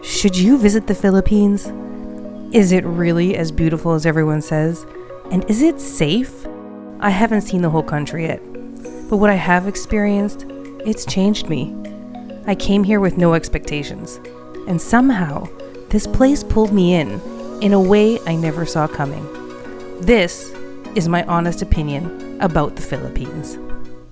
Should you visit the Philippines? Is it really as beautiful as everyone says? And is it safe? I haven't seen the whole country yet, but what I have experienced, it's changed me. I came here with no expectations, and somehow this place pulled me in a way I never saw coming. This is my honest opinion about the Philippines.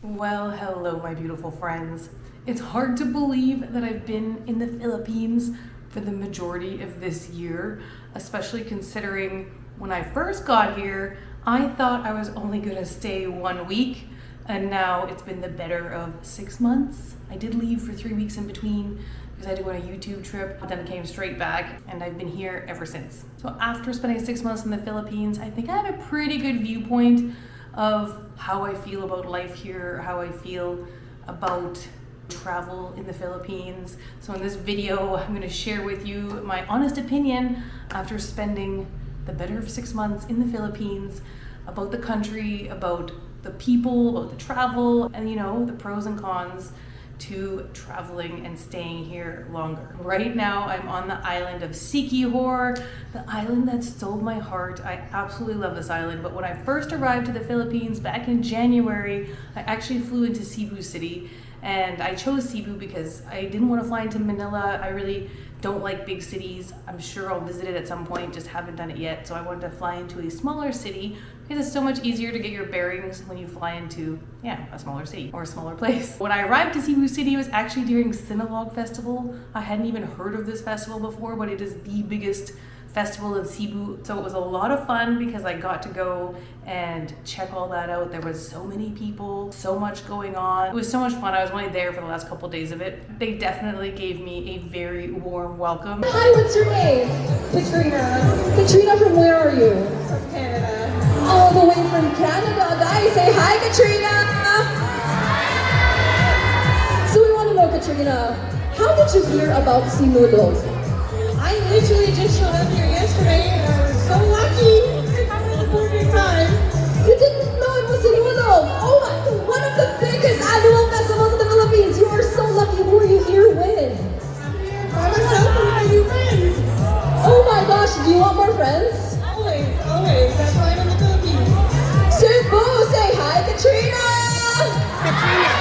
Well, hello, my beautiful friends. It's hard to believe that I've been in the Philippines for the majority of this year, especially considering when I first got here, I thought I was only gonna stay 1 week, and now it's been the better of 6 months. I did leave for 3 weeks in between because I had to go on a YouTube trip, but then came straight back, and I've been here ever since. So after spending 6 months in the Philippines, I think I have a pretty good viewpoint of how I feel about life here, how I feel about travel in the Philippines. So in this video, I'm going to share with you my honest opinion after spending the better of 6 months in the Philippines about the country, about the people, about the travel, and the pros and cons to traveling and staying here longer. Right now, I'm on the island of Siquijor, the island that stole my heart. I absolutely love this island, but when I first arrived to the Philippines back in January, I actually flew into Cebu City, and I chose Cebu because I didn't want to fly into Manila. I really don't like big cities. I'm sure I'll visit it at some point, just haven't done it yet. So I wanted to fly into a smaller city because it's so much easier to get your bearings when you fly into, a smaller city or a smaller place. When I arrived to Cebu City, it was actually during Sinulog festival. I hadn't even heard of this festival before, but it is the biggest festival in Cebu. So it was a lot of fun because I got to go and check all that out. There was so many people, so much going on. It was so much fun. I was only there for the last couple days of it. They definitely gave me a very warm welcome. Hi, what's your name? Katrina. Katrina, from where are you? From Canada. All the way from Canada. Guys, say hi, Katrina. So we want to know, Katrina, how did you hear about Sinulog? I literally just showed up here yesterday and I was so lucky. I had a perfect time. You didn't know it was Sinulog. Oh my, one of the biggest annual festivals in the Philippines. You are so lucky. Who are you here with? I'm here by myself with my new friends. Oh my gosh, do you want more friends? Always, always. That's why I'm in the Philippines. Cebu, say hi, Katrina. Katrina.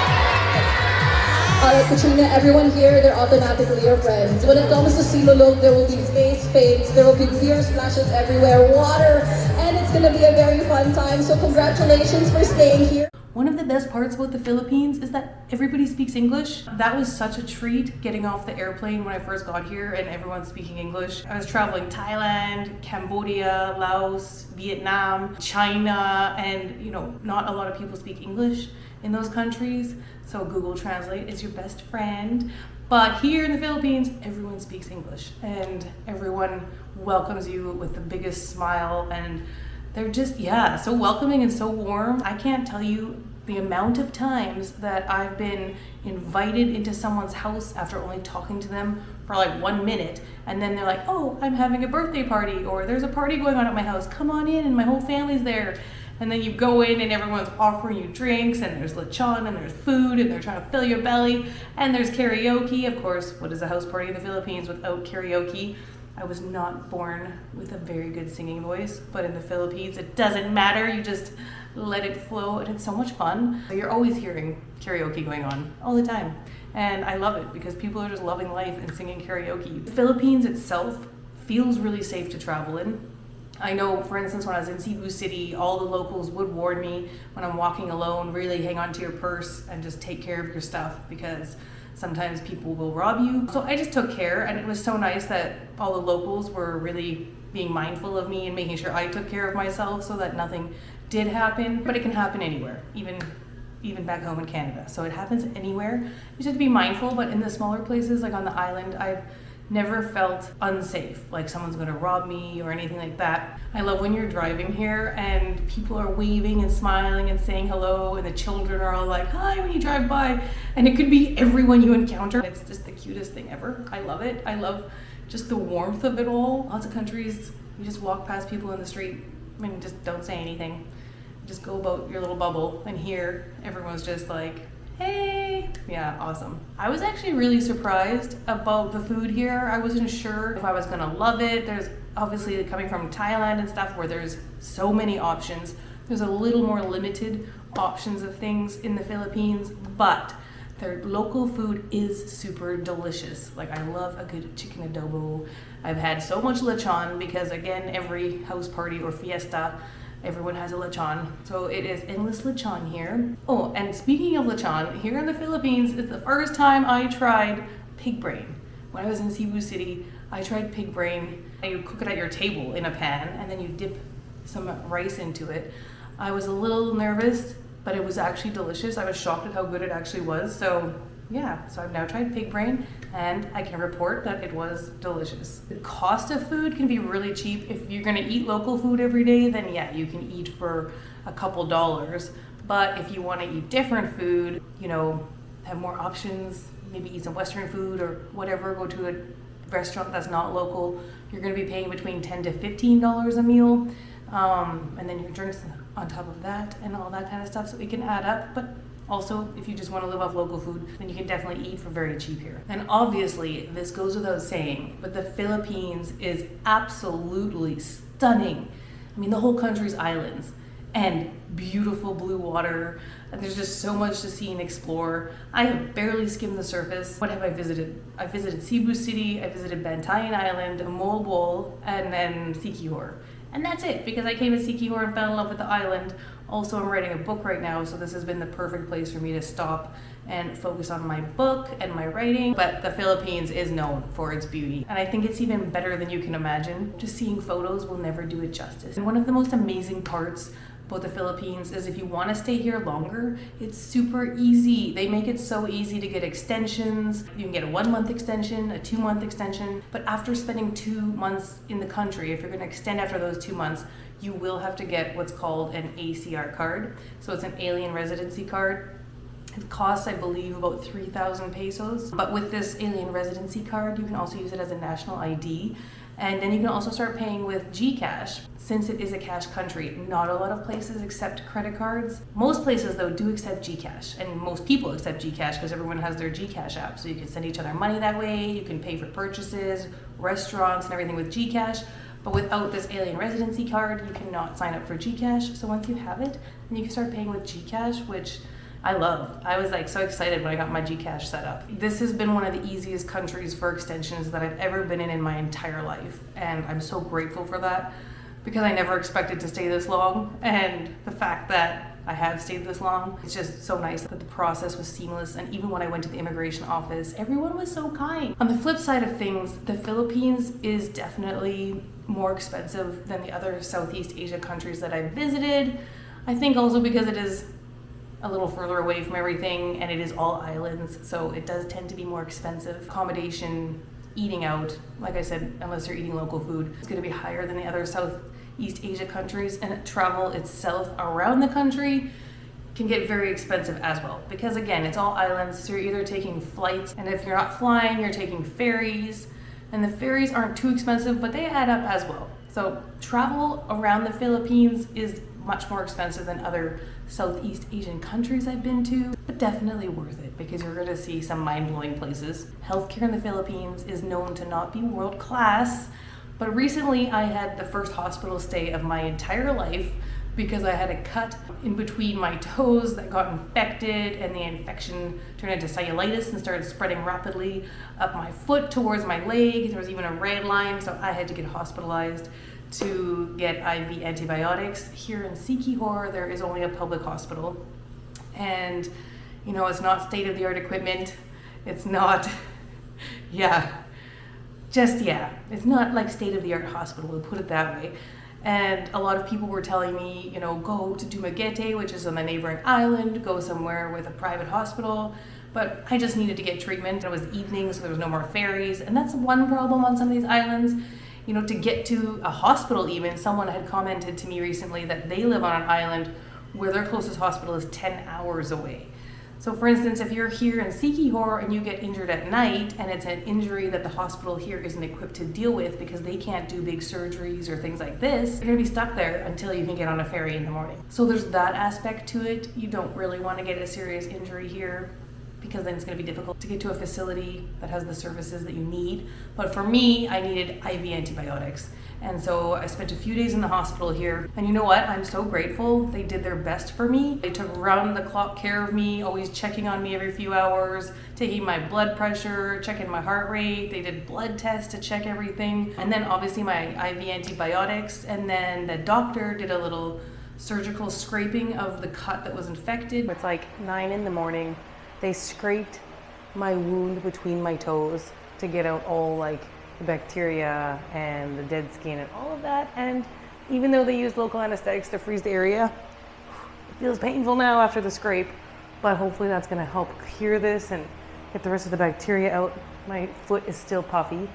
Alright, Katrina, everyone here, they're automatically your friends. When it comes to Sinulog, there will be face paints, there will be beer splashes everywhere, water, and it's gonna be a very fun time. So congratulations for staying here. One of the best parts about the Philippines is that everybody speaks English. That was such a treat getting off the airplane when I first got here and everyone's speaking English. I was traveling Thailand, Cambodia, Laos, Vietnam, China, and not a lot of people speak English in those countries. So Google Translate is your best friend. But here in the Philippines, everyone speaks English and everyone welcomes you with the biggest smile, and they're just, so welcoming and so warm. I can't tell you the amount of times that I've been invited into someone's house after only talking to them for like 1 minute, and then they're like, oh, I'm having a birthday party, or there's a party going on at my house, come on in, and my whole family's there. And then you go in and everyone's offering you drinks, and there's lechon, and there's food, and they're trying to fill your belly, and there's karaoke. Of course, what is a house party in the Philippines without karaoke? I was not born with a very good singing voice, but in the Philippines, it doesn't matter. You just let it flow, and it's so much fun. You're always hearing karaoke going on all the time. And I love it because people are just loving life and singing karaoke. The Philippines itself feels really safe to travel in. I know, for instance, when I was in Cebu City, all the locals would warn me when I'm walking alone, really hang on to your purse and just take care of your stuff because sometimes people will rob you. So I just took care, and it was so nice that all the locals were really being mindful of me and making sure I took care of myself so that nothing did happen. But it can happen anywhere, even back home in Canada. So it happens anywhere. You just have to be mindful, but in the smaller places, like on the island, I've never felt unsafe, like someone's gonna rob me or anything like that. I love when you're driving here and people are waving and smiling and saying hello, and the children are all like, hi, when you drive by. And it could be everyone you encounter. It's just the cutest thing ever. I love it. I love just the warmth of it all. Lots of countries, you just walk past people in the street and just don't say anything. Just go about your little bubble. And here, everyone's just like, hey, Yeah, awesome. I was actually really surprised about the food here. I wasn't sure if I was gonna love it. There's obviously, coming from Thailand and stuff where there's so many options, there's a little more limited options of things in the Philippines, but their local food is super delicious. Like, I love a good chicken adobo. I've had so much lechon because, again, every house party or fiesta, everyone has a lechon. So it is endless lechon here. Oh, and speaking of lechon, here in the Philippines, it's the first time I tried pig brain. When I was in Cebu City, I tried pig brain. You cook it at your table in a pan and then you dip some rice into it. I was a little nervous, but it was actually delicious. I was shocked at how good it actually was. So yeah, so I've now tried pig brain and I can report that it was delicious. The cost of food can be really cheap. If you're gonna eat local food every day, then yeah, you can eat for a couple dollars. But if you wanna eat different food, you know, have more options, maybe eat some Western food or whatever, go to a restaurant that's not local, you're gonna be paying between $10 to $15 a meal. And then your drinks on top of that and all that kind of stuff, so it can add up. But also, if you just want to live off local food, then you can definitely eat for very cheap here. And obviously, this goes without saying, but the Philippines is absolutely stunning. I mean, the whole country's islands and beautiful blue water. And there's just so much to see and explore. I have barely skimmed the surface. What have I visited? I visited Cebu City, I visited Bantayan Island, Moalboal, and then Siquijor. And that's it, because I came to Siquijor and fell in love with the island. Also, I'm writing a book right now, so this has been the perfect place for me to stop and focus on my book and my writing. But the Philippines is known for its beauty, and I think it's even better than you can imagine. Just seeing photos will never do it justice. And one of the most amazing parts about the Philippines is if you want to stay here longer, it's super easy. They make it so easy to get extensions. You can get a 1 month extension, a 2 month extension, but after spending 2 months in the country, if you're going to extend after those 2 months, you will have to get what's called an ACR card. So it's an alien residency card. It costs, I believe, about 3,000 pesos. But with this alien residency card, you can also use it as a national ID. And then you can also start paying with GCash. Since it is a cash country, not a lot of places accept credit cards. Most places, though, do accept GCash, and most people accept GCash because everyone has their GCash app. So you can send each other money that way, you can pay for purchases, restaurants, and everything with GCash. But without this alien residency card, you cannot sign up for GCash. So once you have it, then you can start paying with GCash, which I love. I was like so excited when I got my GCash set up. This has been one of the easiest countries for extensions that I've ever been in my entire life. And I'm so grateful for that because I never expected to stay this long. And the fact that I have stayed this long, it's just so nice that the process was seamless. And even when I went to the immigration office, everyone was so kind. On the flip side of things, the Philippines is definitely more expensive than the other Southeast Asia countries that I've visited. I think also because it is a little further away from everything and it is all islands, so it does tend to be more expensive. Accommodation, eating out, like I said, unless you're eating local food, it's going to be higher than the other Southeast Asia countries, and travel itself around the country can get very expensive as well, because again, it's all islands, so you're either taking flights, and if you're not flying, you're taking ferries, and the ferries aren't too expensive, but they add up as well. So travel around the Philippines is much more expensive than other Southeast Asian countries I've been to, but definitely worth it because you're going to see some mind-blowing places. Healthcare in the Philippines is known to not be world class, but recently I had the first hospital stay of my entire life because I had a cut in between my toes that got infected, and the infection turned into cellulitis and started spreading rapidly up my foot towards my leg. There was even a red line, so I had to get hospitalized to get IV antibiotics. Here in Siquijor, there is only a public hospital, and you know, it's not state-of-the-art equipment. It's not, it's not like state-of-the-art hospital, we'll put it that way. And a lot of people were telling me, you know, go to Dumaguete, which is on the neighboring island, go somewhere with a private hospital. But I just needed to get treatment. It was evening, so there was no more ferries. And that's one problem on some of these islands. You know, to get to a hospital even, someone had commented to me recently that they live on an island where their closest hospital is 10 hours away. So for instance, if you're here in Siquijor and you get injured at night and it's an injury that the hospital here isn't equipped to deal with because they can't do big surgeries or things like this, you're gonna be stuck there until you can get on a ferry in the morning. So there's that aspect to it. You don't really want to get a serious injury here because then it's going to be difficult to get to a facility that has the services that you need. But for me, I needed IV antibiotics. And so I spent a few days in the hospital here. And you know what? I'm so grateful. They did their best for me. They took round-the-clock care of me, always checking on me every few hours, taking my blood pressure, checking my heart rate. They did blood tests to check everything. And then obviously my IV antibiotics. And then the doctor did a little surgical scraping of the cut that was infected. It's like 9 in the morning. They scraped my wound between my toes to get out all like the bacteria and the dead skin and all of that. And even though they used local anesthetics to freeze the area, it feels painful now after the scrape, but hopefully that's gonna help cure this and get the rest of the bacteria out. My foot is still puffy,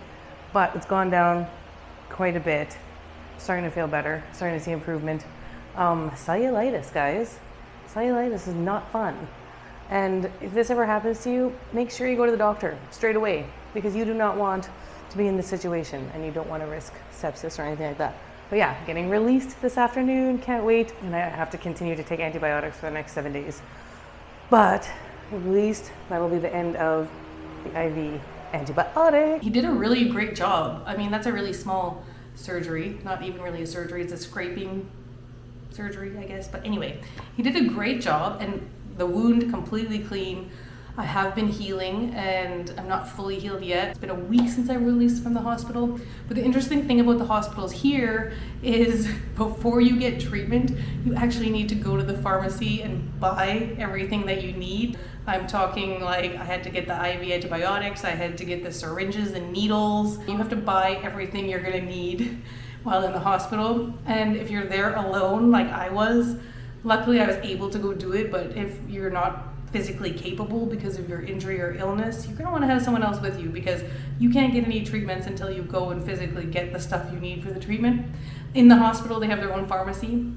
but it's gone down quite a bit. Starting to feel better, starting to see improvement. Cellulitis, guys. Cellulitis is not fun. And if this ever happens to you, make sure you go to the doctor straight away, because you do not want to be in this situation and you don't want to risk sepsis or anything like that. But yeah, getting released this afternoon, can't wait. And I have to continue to take antibiotics for the next 7 days. But at least that will be the end of the IV antibiotic. He did a really great job. I mean, that's a really small surgery, not even really a surgery, it's a scraping surgery, I guess. But anyway, he did a great job and the wound completely clean. I have been healing and I'm not fully healed yet. It's been a week since I released from the hospital. But the interesting thing about the hospitals here is before you get treatment, you actually need to go to the pharmacy and buy everything that you need. I'm talking like I had to get the IV antibiotics, I had to get the syringes and needles. You have to buy everything you're gonna need while in the hospital. And if you're there alone like I was, luckily I was able to go do it, but if you're not physically capable because of your injury or illness, you're gonna wanna have someone else with you because you can't get any treatments until you go and physically get the stuff you need for the treatment. In the hospital, they have their own pharmacy.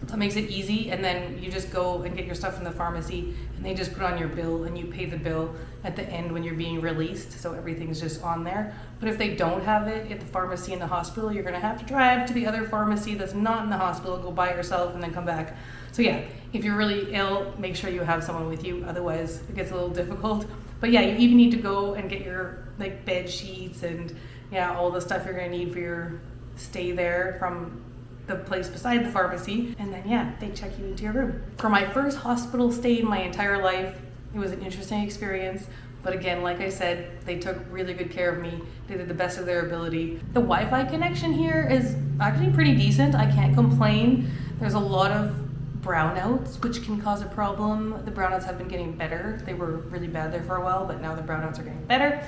That makes it easy, and then you just go and get your stuff from the pharmacy and they just put on your bill and you pay the bill at the end when you're being released, so everything's just on there. But if they don't have it at the pharmacy in the hospital, you're gonna have to drive to the other pharmacy that's not in the hospital, go buy it yourself and then come back. So yeah, if you're really ill, make sure you have someone with you, otherwise it gets a little difficult. But yeah, you even need to go and get your like bed sheets and yeah, all the stuff you're gonna need for your stay there from the place beside the pharmacy, and then yeah, they check you into your room. For my first hospital stay in my entire life, it was an interesting experience, but again, like I said, they took really good care of me. They did the best of their ability. The Wi-Fi connection here is actually pretty decent. I can't complain. There's a lot of brownouts, which can cause a problem. The brownouts have been getting better. They were really bad there for a while, but now the brownouts are getting better.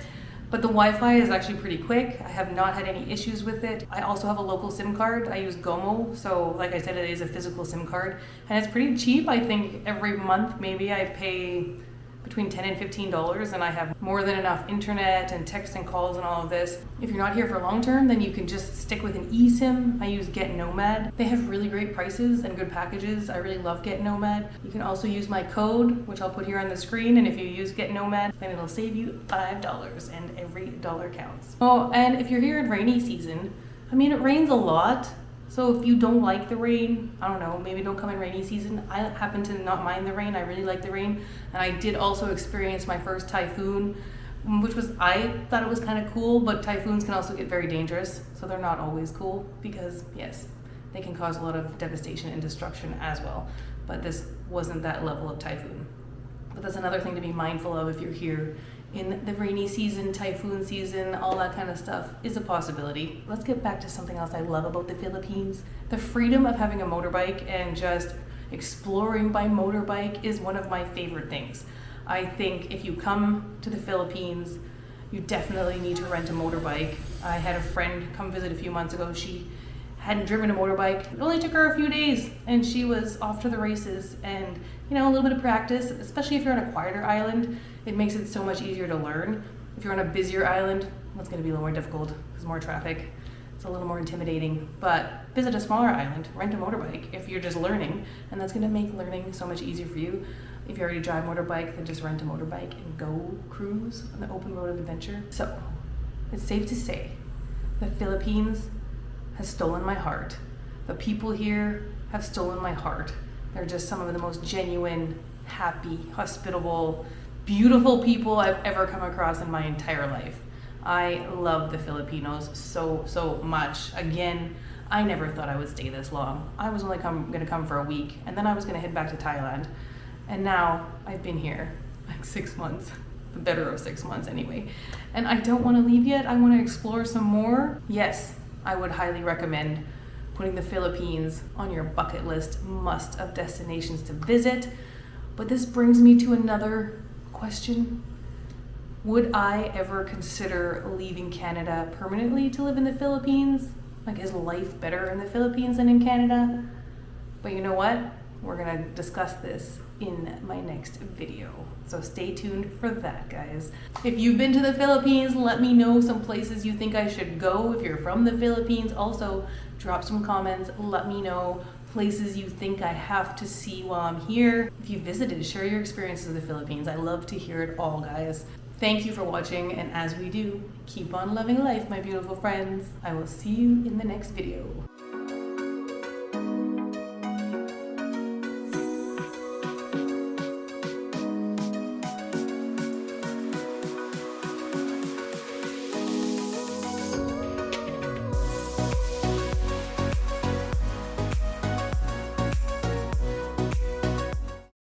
But the Wi-Fi is actually pretty quick. I have not had any issues with it. I also have a local SIM card. I use Gomo, so like I said, it is a physical SIM card. And it's pretty cheap. I think every month maybe I pay between $10 and $15, and I have more than enough internet and text and calls and all of this. If you're not here for long term, then you can just stick with an eSIM. I use Get Nomad. They have really great prices and good packages. I really love Get Nomad. You can also use my code, which I'll put here on the screen, and if you use Get Nomad, then it'll save you $5, and every dollar counts. Oh, and if you're here in rainy season, I mean, it rains a lot. So if you don't like the rain, I don't know, maybe don't come in rainy season. I happen to not mind the rain. I really like the rain. And I did also experience my first typhoon, which was, I thought it was kind of cool, but typhoons can also get very dangerous. So they're not always cool because yes, they can cause a lot of devastation and destruction as well. But this wasn't that level of typhoon. But that's another thing to be mindful of if you're here in the rainy season, typhoon season, all that kind of stuff is a possibility. Let's get back to something else I love about the Philippines. The freedom of having a motorbike and just exploring by motorbike is one of my favorite things. I think if you come to the Philippines, you definitely need to rent a motorbike. I had a friend come visit a few months ago. She hadn't driven a motorbike. It only took her a few days and she was off to the races. And you know, a little bit of practice, especially if you're on a quieter island, it makes it so much easier to learn. If you're on a busier island, well, it's gonna be a little more difficult. There's more traffic. It's a little more intimidating, but visit a smaller island, rent a motorbike if you're just learning, and that's gonna make learning so much easier for you. If you already drive motorbike, then just rent a motorbike and go cruise on the open road of adventure. So, it's safe to say, the Philippines has stolen my heart. The people here have stolen my heart. They're just some of the most genuine, happy, hospitable beautiful people I've ever come across in my entire life. I love the Filipinos so much. Again, I never thought I would stay this long. I was only gonna come for a week, and then I was gonna head back to Thailand. And now I've been here like 6 months, the better of 6 months anyway. And I don't wanna leave yet. I wanna explore some more. Yes, I would highly recommend putting the Philippines on your bucket list must of destinations to visit. But this brings me to another question. Would I ever consider leaving Canada permanently to live in the Philippines? Like, is life better in the Philippines than in Canada? But you know what? We're gonna discuss this in my next video. So stay tuned for that, guys. If you've been to the Philippines, let me know some places you think I should go. If you're from the Philippines, also drop some comments. Let me know places you think I have to see while I'm here. If you visited, share your experiences of the Philippines. I love to hear it all, guys. Thank you for watching, and as we do, keep on loving life, my beautiful friends. I will see you in the next video.